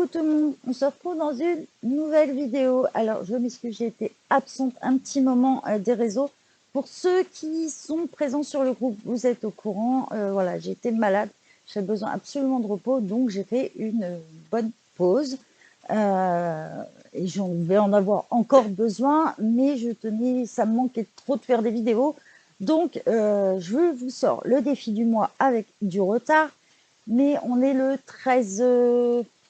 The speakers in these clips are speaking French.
Coucou tout le monde, on se retrouve dans une nouvelle vidéo. Alors je m'excuse, j'ai été absente un petit moment des réseaux. Pour ceux qui sont présents sur le groupe, vous êtes au courant. Voilà, j'ai été malade, j'avais besoin absolument de repos, donc j'ai fait une bonne pause. Et j'en vais en avoir encore besoin, mais je tenais, ça me manquait trop de faire des vidéos. Donc je vous sors le défi du mois avec du retard. Mais on est le 13,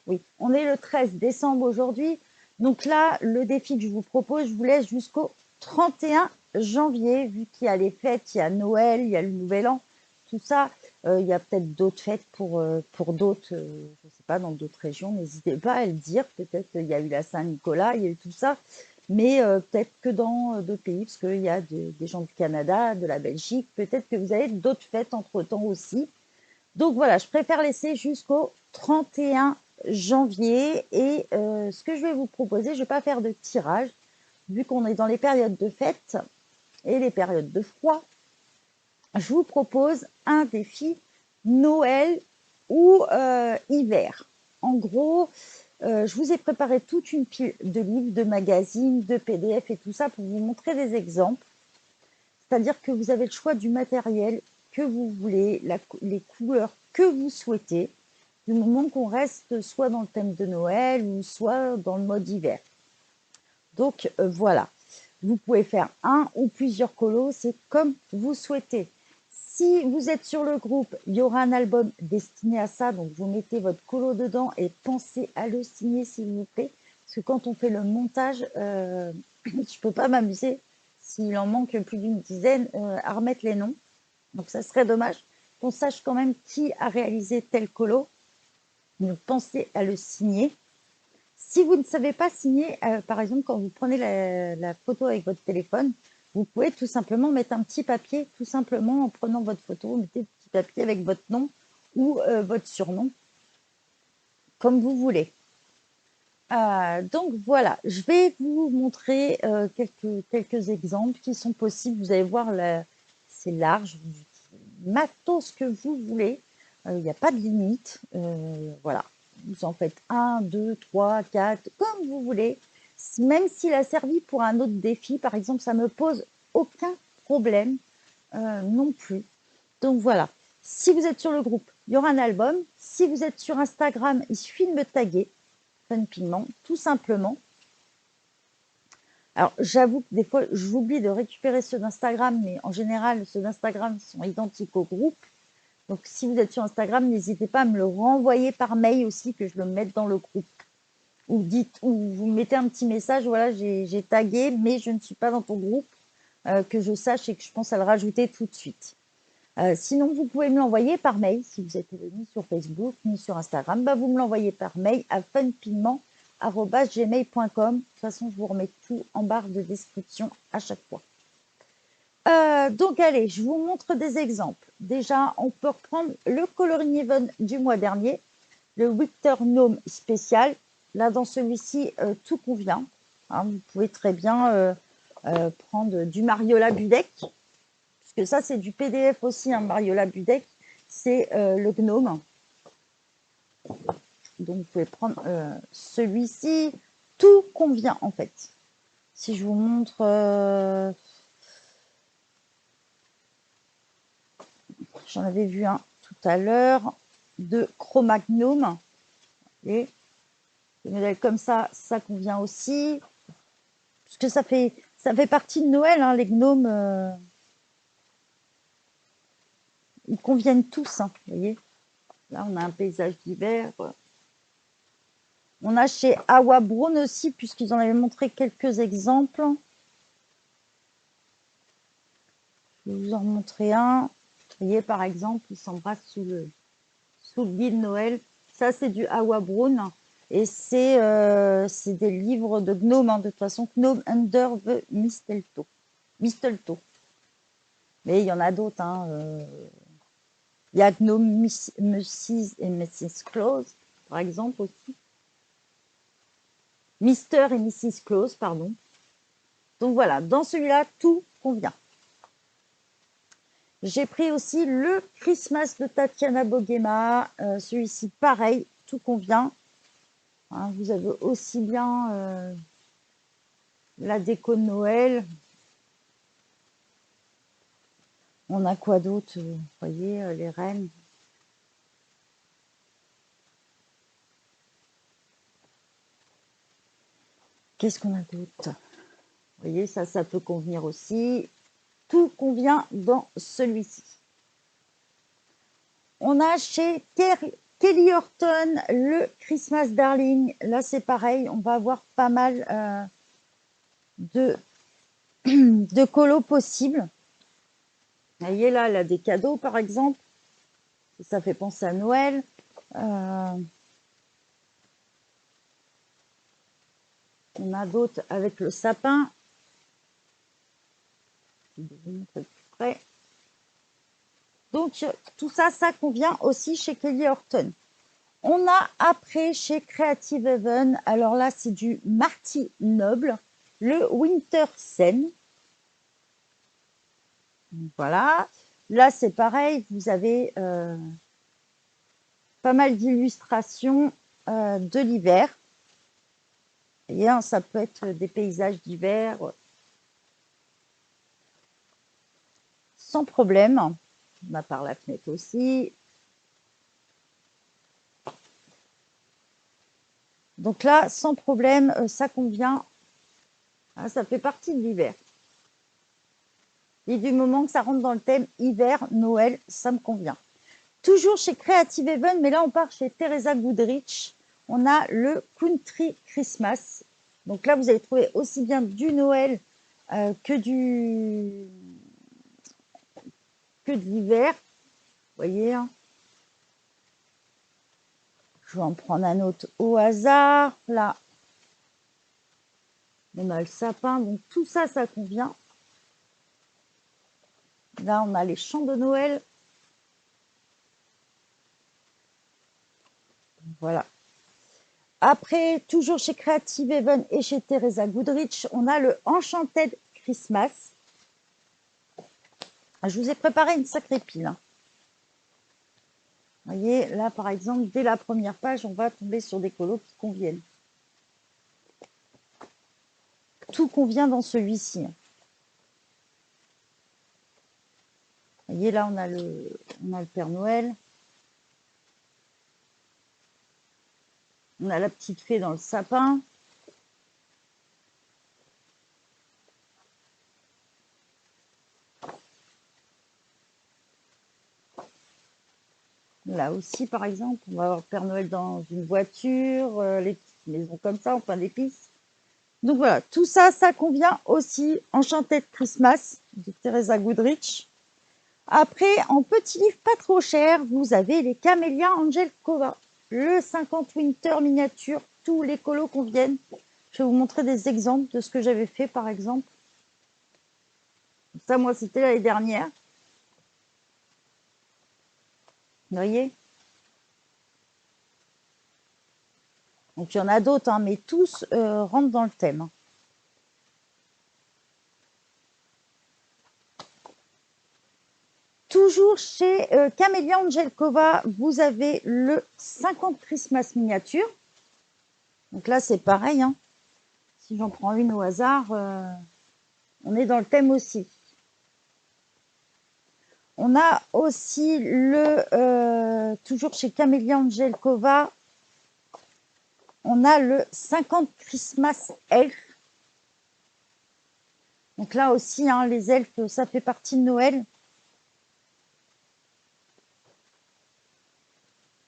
oui, on est le 13 décembre aujourd'hui. Donc là, le défi que je vous propose, je vous laisse jusqu'au 31 janvier, vu qu'il y a les fêtes, il y a Noël, il y a le Nouvel An, tout ça. Il y a peut-être d'autres fêtes pour d'autres, je ne sais pas, dans d'autres régions. N'hésitez pas à le dire. Peut-être il y a eu la Saint-Nicolas, il y a eu tout ça. Mais peut-être que dans d'autres pays, parce qu'il y a des gens du Canada, de la Belgique, peut-être que vous avez d'autres fêtes entre-temps aussi. Donc voilà, je préfère laisser jusqu'au 31 janvier. Et ce que je vais vous proposer, je ne vais pas faire de tirage, vu qu'on est dans les périodes de fête et les périodes de froid. Je vous propose un défi Noël ou hiver. En gros, je vous ai préparé toute une pile de livres, de magazines, de PDF et tout ça pour vous montrer des exemples. C'est-à-dire que vous avez le choix du matériel que vous voulez, les couleurs que vous souhaitez, du moment qu'on reste soit dans le thème de Noël ou soit dans le mode hiver. Donc voilà, vous pouvez faire un ou plusieurs colos, c'est comme vous souhaitez. Si vous êtes sur le groupe, il y aura un album destiné à ça, donc vous mettez votre colo dedans et pensez à le signer s'il vous plaît, parce que quand on fait le montage, je ne peux pas m'amuser s'il en manque plus d'une dizaine à remettre les noms. Donc ça serait dommage qu'on sache quand même qui a réalisé tel colo. Donc pensez à le signer. Si vous ne savez pas signer, par exemple, quand vous prenez la photo avec votre téléphone, vous pouvez tout simplement mettre un petit papier, tout simplement en prenant votre photo, vous mettez un petit papier avec votre nom ou votre surnom, comme vous voulez. Donc voilà, je vais vous montrer quelques exemples qui sont possibles. Vous allez voir, c'est large, matos ce que vous voulez. Il n'y a pas de limite. Voilà, vous en faites 1, 2, 3, 4, comme vous voulez. Même s'il a servi pour un autre défi, par exemple, ça ne me pose aucun problème non plus. Donc voilà, si vous êtes sur le groupe, il y aura un album. Si vous êtes sur Instagram, il suffit de me taguer. Fun Pigment, tout simplement. Alors, j'avoue que des fois, j'oublie de récupérer ceux d'Instagram, mais en général, ceux d'Instagram sont identiques au groupe. Donc, si vous êtes sur Instagram, n'hésitez pas à me le renvoyer par mail aussi, que je le mette dans le groupe. Ou vous mettez un petit message, voilà, j'ai tagué, mais je ne suis pas dans ton groupe, que je sache et que je pense à le rajouter tout de suite. Sinon, vous pouvez me l'envoyer par mail. Si vous êtes ni sur Facebook, ni sur Instagram, bah, vous me l'envoyez par mail à funpigment@gmail.com. De toute façon, je vous remets tout en barre de description à chaque fois. Donc, allez, je vous montre des exemples. Déjà, on peut reprendre le Coloring Even du mois dernier, le Winter Gnome spécial. Là, dans celui-ci, tout convient. Hein, vous pouvez très bien prendre du Mariola Budek, parce que ça, c'est du PDF aussi, hein, Mariola Budek, c'est le gnome. Donc, vous pouvez prendre celui-ci. Tout convient, en fait. Si je vous montre... j'en avais vu un tout à l'heure de Chromagnome. Et des modèles comme ça, ça convient aussi. Parce que ça fait partie de Noël, hein, les gnomes. Ils conviennent tous, hein, vous voyez. Là, on a un paysage d'hiver. On a chez Awa Brown aussi, puisqu'ils en avaient montré quelques exemples. Je vais vous en montrer un. Vous voyez, par exemple, ils s'embrassent sous le guide Noël. Ça, c'est du Awa Brown. Et c'est des livres de gnomes, hein, de toute façon. Gnome Under the Mistletoe. Mais il y en a d'autres. Hein, il y a Gnome Mrs. et Mrs. Claus, par exemple, aussi. Mister et Mrs. Claus, pardon. Donc voilà, dans celui-là, tout convient. J'ai pris aussi le Christmas de Tatiana Bogema. Celui-ci, pareil, tout convient. Hein, vous avez aussi bien la déco de Noël. On a quoi d'autre? Vous voyez, les reines. Qu'est-ce qu'on a d'autre? Vous voyez, ça peut convenir aussi. Tout convient dans celui-ci. On a chez Kelly Horton le Christmas Darling. Là, c'est pareil, on va avoir pas mal de colos possibles. Vous voyez, là, elle a des cadeaux, par exemple. Ça fait penser à Noël. On a d'autres avec le sapin. Je vais vous montrer plus près. Donc, tout ça, ça convient aussi chez Kelly Horton. On a après chez Creative Haven, alors là, c'est du Marty Noble, le Winter Scene. Voilà. Là, c'est pareil, vous avez pas mal d'illustrations de l'hiver. Vous voyez, ça peut être des paysages d'hiver sans problème. On a par la fenêtre aussi. Donc là, sans problème, ça convient. Ah, ça fait partie de l'hiver. Et du moment que ça rentre dans le thème hiver, Noël, ça me convient. Toujours chez Creative Haven, mais là, on part chez Teresa Goodrich. On a le Country Christmas. Donc là, vous allez trouver aussi bien du Noël que de l'hiver. Vous voyez, hein. Je vais en prendre un autre au hasard. Là, on a le sapin. Donc tout ça, ça convient. Là, on a les chants de Noël. Voilà. Après, toujours chez Creative Haven et chez Teresa Goodrich, on a le Enchanted Christmas. Je vous ai préparé une sacrée pile. Hein. Vous voyez, là, par exemple, dès la première page, on va tomber sur des colos qui conviennent. Tout convient dans celui-ci. Vous voyez, là, on a le Père Noël. On a la petite fée dans le sapin. Là aussi, par exemple, on va avoir le Père Noël dans une voiture, les petites maisons comme ça, enfin des pistes. Donc voilà, tout ça, ça convient aussi. Enchanted Christmas de Teresa Goodrich. Après, en petit livre pas trop cher, vous avez les Camélias Angel Cova. Le 50 Winter miniature, tous les colos conviennent. Je vais vous montrer des exemples de ce que j'avais fait, par exemple. Ça, moi, c'était l'année dernière. Vous voyez? Donc, il y en a d'autres, hein, mais tous rentrent dans le thème. Toujours chez Camélia Angelkova, vous avez le 50 Christmas miniature. Donc là, c'est pareil. Hein. Si j'en prends une au hasard, on est dans le thème aussi. On a aussi toujours chez Camélia Angelkova, on a le 50 Christmas Elf. Donc là aussi, hein, les elfes, ça fait partie de Noël.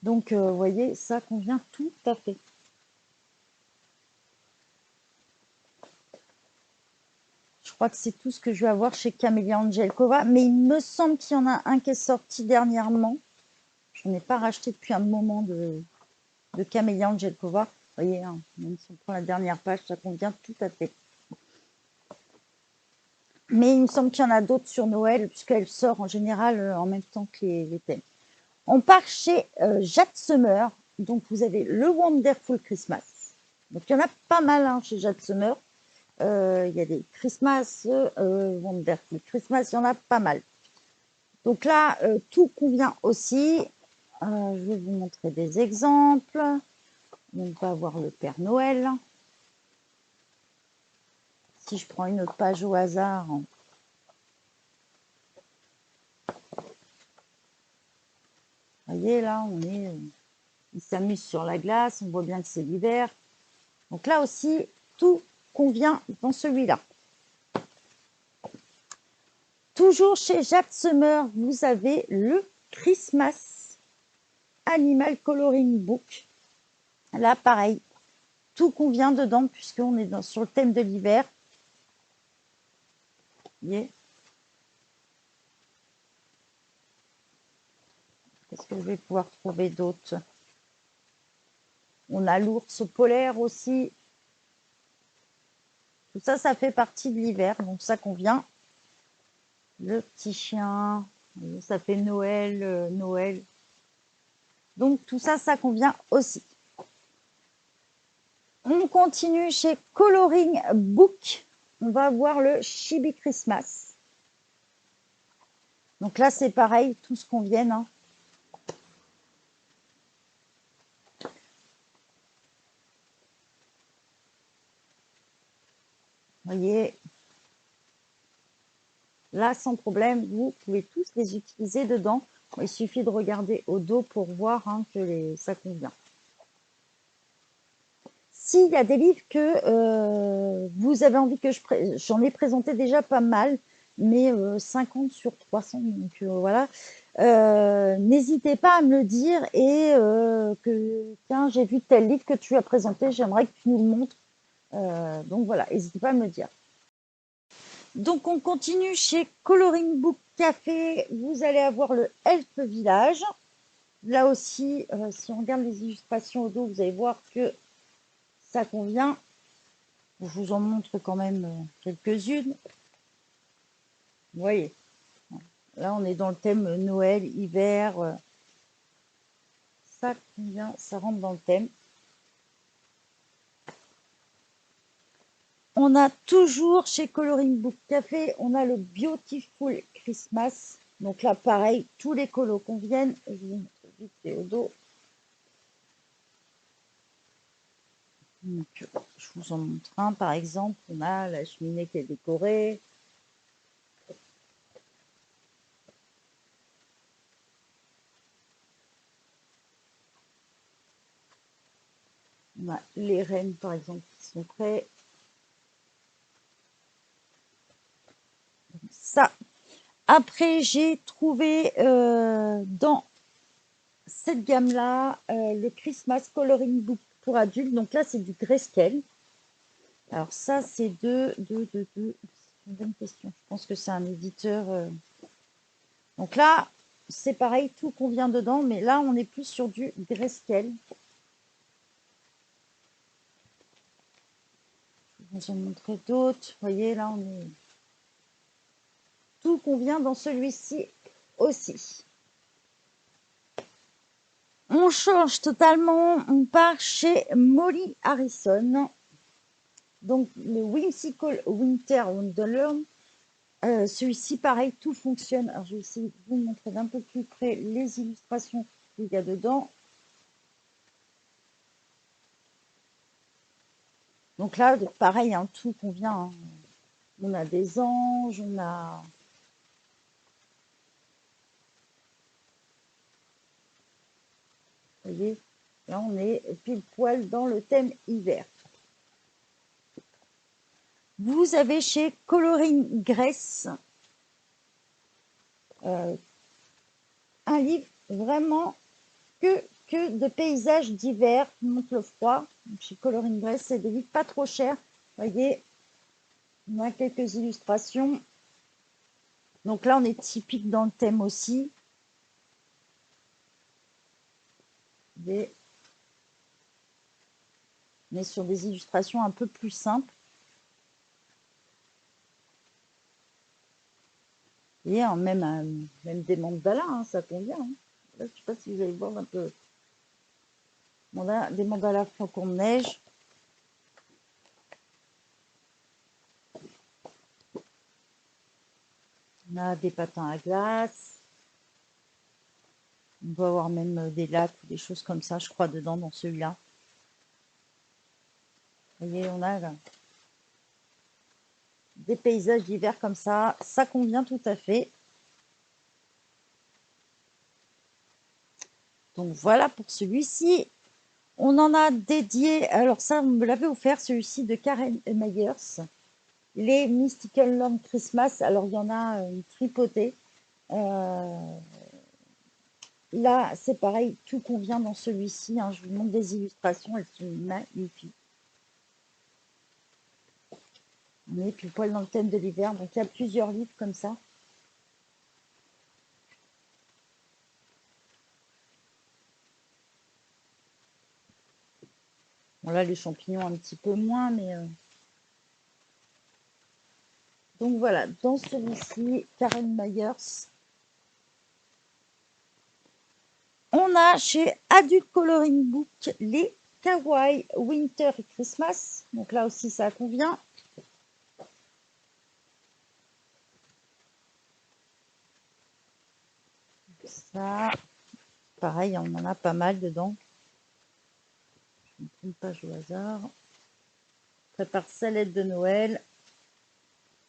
Donc, vous voyez, ça convient tout à fait. Je crois que c'est tout ce que je vais avoir chez Camélia Angelkova. Mais il me semble qu'il y en a un qui est sorti dernièrement. Je n'ai pas racheté depuis un moment de Camélia Angelkova. Vous voyez, hein, même si on prend la dernière page, ça convient tout à fait. Mais il me semble qu'il y en a d'autres sur Noël, puisqu'elle sort en général en même temps que les thèmes. On part chez Jade Summer. Donc, vous avez le Wonderful Christmas. Donc, il y en a pas mal hein, chez Jade Summer. Il y a des Christmas, Wonderful Christmas, il y en a pas mal. Donc là, tout convient aussi. Je vais vous montrer des exemples. On va avoir le Père Noël. Si je prends une autre page au hasard, vous voyez là, il s'amuse sur la glace, on voit bien que c'est l'hiver. Donc là aussi, tout convient dans celui-là. Toujours chez Jacques Summer, vous avez le Christmas Animal Coloring Book. Là, pareil, tout convient dedans puisqu'on est sur le thème de l'hiver. Qu'est-ce que je vais pouvoir trouver d'autre? On a l'ours polaire aussi. Tout ça, ça fait partie de l'hiver, donc ça convient. Le petit chien, ça fait Noël, Noël. Donc tout ça, ça convient aussi. On continue chez Coloring Book. On va voir le Chibi Christmas. Donc là, c'est pareil, tout ce qu'on vient. Hein. Vous voyez, là, sans problème, vous pouvez tous les utiliser dedans. Il suffit de regarder au dos pour voir hein, que ça convient. S'il y a des livres que vous avez envie que j'en ai présenté déjà pas mal, mais 50 sur 300, donc voilà. N'hésitez pas à me le dire et tiens, j'ai vu tel livre que tu as présenté, j'aimerais que tu nous le montres. Donc voilà, n'hésitez pas à me le dire. Donc on continue chez Coloring Book Café, vous allez avoir le Elfe Village. Là aussi, si on regarde les illustrations au dos, vous allez voir que ça convient. Je vous en montre quand même quelques-unes. Vous voyez, là on est dans le thème Noël, hiver. Ça convient, ça rentre dans le thème. On a toujours chez Coloring Book Café, on a le Beautiful Christmas. Donc là, pareil, tous les colos conviennent. Je vous montre vite fait au dos. Donc, je vous en montre un, par exemple. On a la cheminée qui est décorée. On a les rennes, par exemple, qui sont prêts. Ça. Après, j'ai trouvé dans cette gamme-là le Christmas Coloring Book pour adultes. Donc là, c'est du grayscale. Alors ça, c'est c'est une bonne question. Je pense que c'est un éditeur. Donc là, c'est pareil, tout convient dedans, mais là, on est plus sur du grayscale. Je vais vous en montrer d'autres. Vous voyez, là, tout convient dans celui-ci aussi. On change totalement, on part chez Molly Harrison. Donc, le Whimsical Winter Wonderland. Celui-ci, pareil, tout fonctionne. Alors, je vais essayer de vous montrer d'un peu plus près les illustrations qu'il y a dedans. Donc là, pareil, hein, tout convient. Hein. On a des anges, on a... Vous voyez, là, on est pile poil dans le thème hiver. Vous avez chez Coloring Grace un livre vraiment que de paysages d'hiver qui montrent le froid. Donc, chez Coloring Grace, c'est des livres pas trop chers. Vous voyez, on a quelques illustrations. Donc là, on est typique dans le thème aussi. On est sur des illustrations un peu plus simples. Et hein, même des mandalas, hein, ça convient. Hein. Là, je ne sais pas si vous allez voir un peu. Des mandalas flocons de neige. On a des patins à glace. On doit avoir même des lacs ou des choses comme ça, je crois, dedans dans celui-là. Vous voyez, on a là, des paysages d'hiver comme ça convient tout à fait. Donc voilà pour celui-ci. On en a dédié, alors ça, on me l'avait offert, celui-ci de Karen Myers, les Mystical Long Christmas. Alors, il y en a une tripotée. Là, c'est pareil, tout convient dans celui-ci, hein. Je vous montre des illustrations, elles sont magnifiques. On est pile poil dans le thème de l'hiver, donc il y a plusieurs livres comme ça. Bon, là, les champignons un petit peu moins, mais... Donc voilà, dans celui-ci, Karen Myers. On a chez Adult Coloring Book les Kawaii Winter et Christmas. Donc là aussi, ça convient. Ça, pareil, on en a pas mal dedans. Je ne prends une page au hasard. Prépare salade de Noël.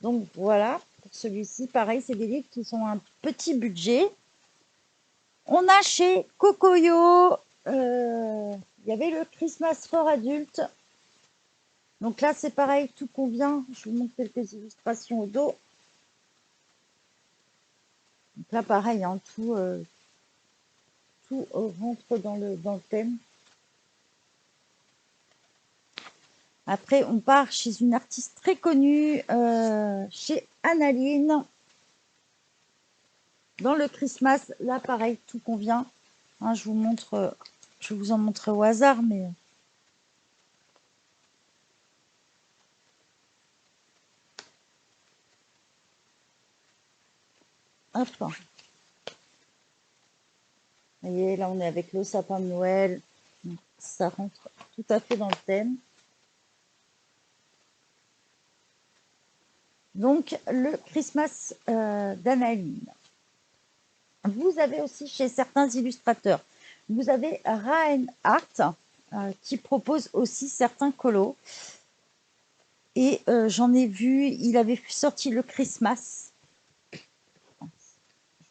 Donc voilà, pour celui-ci, pareil, c'est des livres qui sont un petit budget. On a chez Kokoyo, il y avait le Christmas for Adultes. Donc là, c'est pareil, tout convient. Je vous montre quelques illustrations au dos. Donc là, pareil, hein, tout rentre dans le thème. Après, on part chez une artiste très connue, chez Annaline. Dans le Christmas, là, pareil, tout convient. Hein, je vous en montre au hasard, mais... Hop. Vous voyez, là, on est avec le sapin de Noël. Ça rentre tout à fait dans le thème. Donc, le Christmas d'Annaline. Vous avez aussi chez certains illustrateurs, vous avez Ryan Hart qui propose aussi certains colos. Et j'en ai vu, il avait sorti le Christmas. Je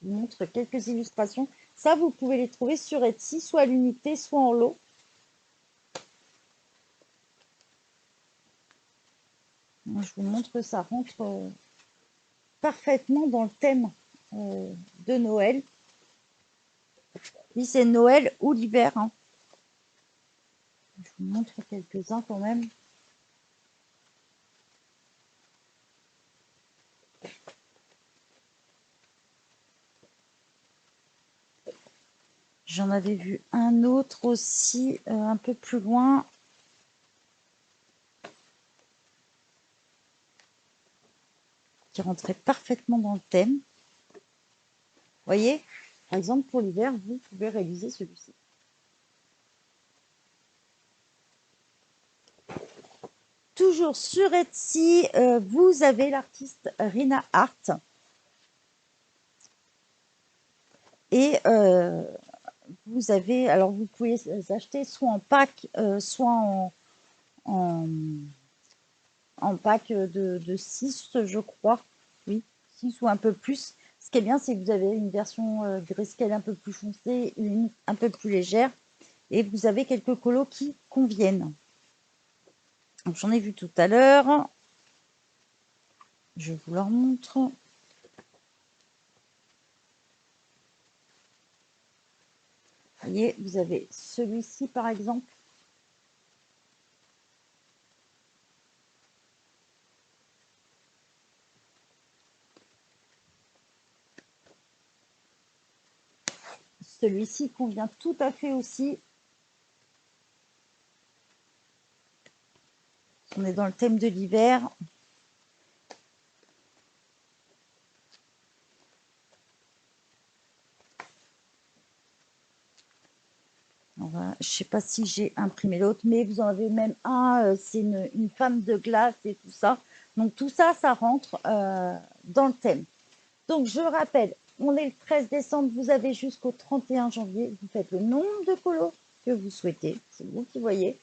vous montre quelques illustrations. Ça, vous pouvez les trouver sur Etsy, soit à l'unité, soit en lot. Je vous montre que ça rentre parfaitement dans le thème de Noël. Oui, c'est Noël ou l'hiver. Hein. Je vous montre quelques-uns quand même. J'en avais vu un autre aussi, un peu plus loin. Qui rentrait parfaitement dans le thème. Vous voyez, par exemple, pour l'hiver, vous pouvez réaliser celui-ci. Toujours sur Etsy, vous avez l'artiste Rina Hart. Et vous avez, alors vous pouvez les acheter soit en pack, soit en pack de 6, je crois. Oui, 6 ou un peu plus. Ce qui est bien, c'est que vous avez une version grayscale un peu plus foncée, une un peu plus légère. Et vous avez quelques colos qui conviennent. J'en ai vu tout à l'heure. Je vous leur montre. Vous voyez, vous avez celui-ci par exemple. Celui-ci convient tout à fait aussi. On est dans le thème de l'hiver. Je ne sais pas si j'ai imprimé l'autre, mais vous en avez même un, c'est une femme de glace et tout ça. Donc tout ça, ça rentre dans le thème. Donc je rappelle, on est le 13 décembre, vous avez jusqu'au 31 janvier. Vous faites le nombre de colos que vous souhaitez, c'est vous qui voyez.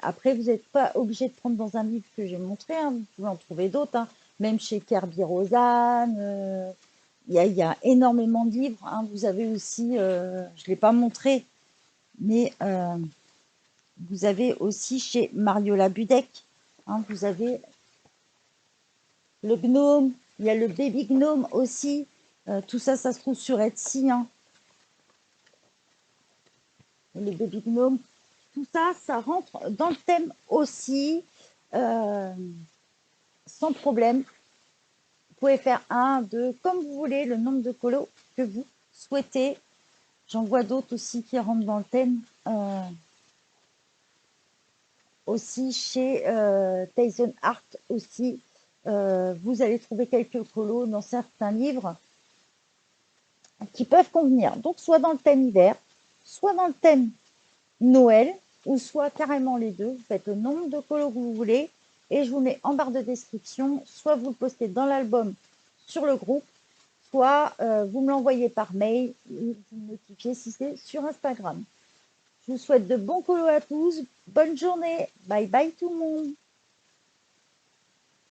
Après, vous n'êtes pas obligé de prendre dans un livre que j'ai montré, hein, vous pouvez en trouver d'autres, hein, même chez Kerby Rosanne. Il y a énormément de livres, hein. Vous avez aussi, je ne l'ai pas montré, mais vous avez aussi chez Mariola Budek, hein, vous avez le gnome, il y a le baby gnome aussi. Tout ça, ça se trouve sur Etsy, hein. Le baby gnome, tout ça, ça rentre dans le thème aussi, euh, sans problème. Vous pouvez faire un, deux, comme vous voulez, le nombre de colos que vous souhaitez. J'en vois d'autres aussi qui rentrent dans le thème. Aussi chez Tyson Art aussi, vous allez trouver quelques colos dans certains livres qui peuvent convenir. Donc soit dans le thème hiver, soit dans le thème Noël, ou soit carrément les deux. Vous faites le nombre de colos que vous voulez et je vous mets en barre de description. Soit vous le postez dans l'album sur le groupe, soit vous me l'envoyez par mail ou vous me notifiez si c'est sur Instagram. Je vous souhaite de bons colos à tous. Bonne journée. Bye bye tout le monde.